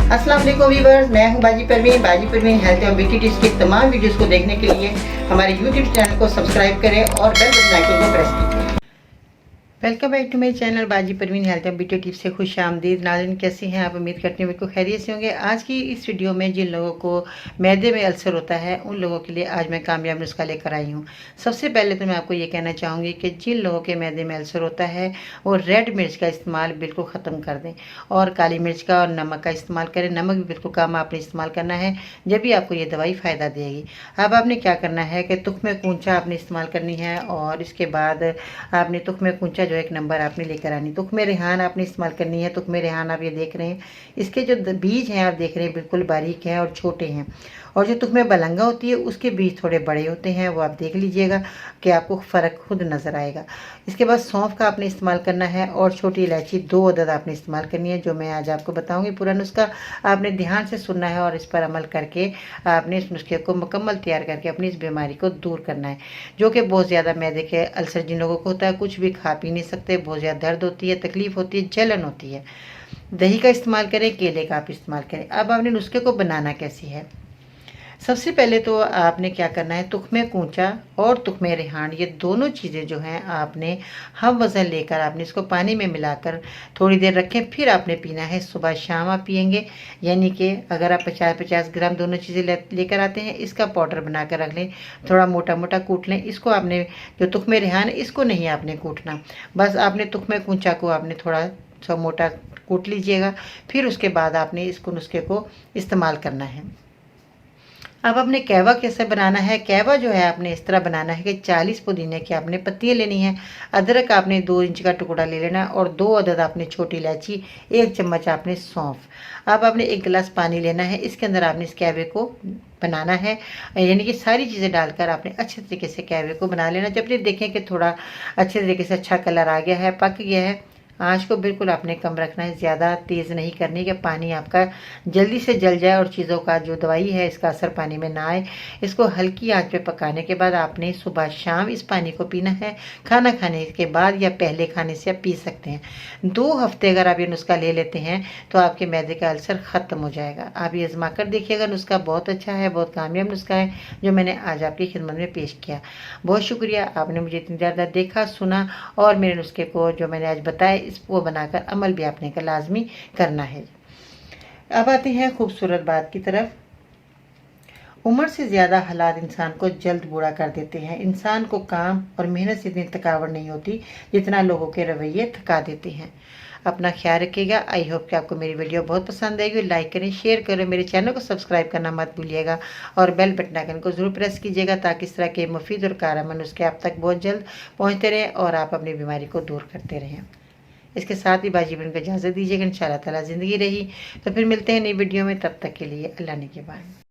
अस्सलाम वालेकुम व्यूअर्स, मैं हूं बाजी परवीन हेल्थ और ब्यूटी टिप्स के तमाम वीडियोस को देखने के लिए हमारे यूट्यूब चैनल को सब्सक्राइब करें और बेल बटन आइकन को प्रेस कीजिए। Welcome back to my channel Baji Parveen health and beauty tips से खुश आमदीद। नाज़रीन, कैसी हैं आप? उम्मीद करती हूँ बिल्कुल खैरियत से होंगे। आज की इस वीडियो में जिन लोगों को मैदे में अल्सर होता है उन लोगों के लिए आज मैं कामयाब नुस्खा लेकर आई हूँ। सबसे पहले तो मैं आपको ये कहना चाहूँगी कि जिन लोगों के मैदे में अल्सर होता है वो रेड मिर्च का इस्तेमाल बिल्कुल ख़त्म कर दें और काली मिर्च का और नमक का इस्तेमाल करें। नमक भी बिल्कुल कम आपने इस्तेमाल करना है, जब भी आपको ये दवाई फ़ायदा देगी। अब आपने क्या करना है कि तुख्मे कूंचा आपने इस्तेमाल करनी है और इसके बाद आपने तुख्मे कूंचा जो एक नंबर आपने लेकर आनी। तुख्मे रेहान आपने इस्तेमाल करनी है। तुख्मे रेहान आप ये देख रहे हैं, इसके जो बीज हैं आप देख रहे हैं बिल्कुल बारीक हैं और छोटे हैं, और जो तुख्मे बलंगा होती है उसके बीज थोड़े बड़े होते हैं, वो आप देख लीजिएगा कि आपको फ़र्क खुद नज़र आएगा। इसके बाद सौंफ का आपने इस्तेमाल करना है और छोटी इलायची 2 अदद आपने इस्तेमाल करनी है, जो मैं आज आपको बताऊंगी। पूरा नुस्खा आपने ध्यान से सुनना है और इस पर अमल करके आपने इस नुस्खे को मुकम्मल तैयार करके अपनी इस बीमारी को दूर करना है, जो कि बहुत ज़्यादा मैदे के अल्सर जिन लोगों को होता है, कुछ भी खा पी नहीं सकते, बहुत ज़्यादा दर्द होती है, तकलीफ़ होती है, जलन होती है। दही का इस्तेमाल करें, केले का आप इस्तेमाल करें। अब आपने नुस्खे को बनाना कैसी है, सबसे पहले तो आपने क्या करना है, तुख्मे कूंचा और तुख्मे रेहान ये दोनों चीज़ें जो हैं आपने हम वज़न लेकर आपने इसको पानी में मिलाकर थोड़ी देर रखें, फिर आपने पीना है। सुबह शाम आप पियेंगे, यानी कि अगर आप 50-50 ग्राम दोनों चीज़ें लेकर आते हैं, इसका पाउडर बना कर रख लें, थोड़ा मोटा मोटा कूट लें। इसको आपने जो तुख्मे रेहान इसको नहीं आपने कूटना, बस आपने तुख्मे कूंचा को आपने थोड़ा सा मोटा कूट लीजिएगा, फिर उसके बाद आपने इसको नुस्खे को इस्तेमाल करना है। अब आपने कहवा कैसे बनाना है, कहवा जो है आपने इस तरह बनाना है कि 40 पुदीने की आपने पत्तियाँ लेनी है, अदरक आपने 2 इंच का टुकड़ा ले लेना और 2 अदद आपने छोटी इलायची, 1 चम्मच आपने सौंफ। अब आपने 1 गिलास पानी लेना है, इसके अंदर आपने इस कहवे को बनाना है, यानी कि सारी चीज़ें डालकर आपने अच्छे तरीके से कहवे को बना लेना। जब ये देखें कि थोड़ा अच्छे तरीके से अच्छा कलर आ गया है, पक गया है, आँच को बिल्कुल आपने कम रखना है, ज़्यादा तेज़ नहीं करनी कि पानी आपका जल्दी से जल जाए और चीज़ों का जो दवाई है इसका असर पानी में ना आए। इसको हल्की आंच पे पकाने के बाद आपने सुबह शाम इस पानी को पीना है। खाना खाने के बाद या पहले खाने से आप पी सकते हैं। 2 हफ्ते अगर आप ये नुस्खा ले लेते हैं तो आपके मैदे का अल्सर ख़त्म हो जाएगा। आप ये आजमा कर देखिएगा, नुस्खा बहुत अच्छा है, बहुत कामयाब नुस्खा है जो मैंने आज आपकी खिदमत में पेश किया। बहुत शुक्रिया, आपने मुझे इतनी ज़्यादा देखा, सुना और मेरे नुस्खे को जो मैंने आज बताया इसको बनाकर अमल भी आपने का लाजमी करना है। अब आते हैं खूबसूरत बात की तरफ। उम्र से ज़्यादा हालात इंसान को जल्द बूढ़ा कर देते हैं। इंसान को काम और मेहनत से इतनी थकावट नहीं होती जितना लोगों के रवैये थका देते हैं। अपना ख्याल रखिएगा। आई होप कि आपको मेरी वीडियो बहुत पसंद आएगी। लाइक करें, शेयर करें, मेरे चैनल को सब्सक्राइब करना मत भूलिएगा और बेल बटन आइकन को ज़रूर प्रेस कीजिएगा ताकि इस तरह के मुफीद और कारगर नुस्खे आप तक बहुत जल्द पहुँचते रहें और आप अपनी बीमारी को दूर करते रहें। इसके साथ ही बाजी बन को इजाज़त दीजिएगा। इंशाअल्लाह ताला ज़िंदगी रही तो फिर मिलते हैं नई वीडियो में, तब तक के लिए अल्लाह ने के बाद।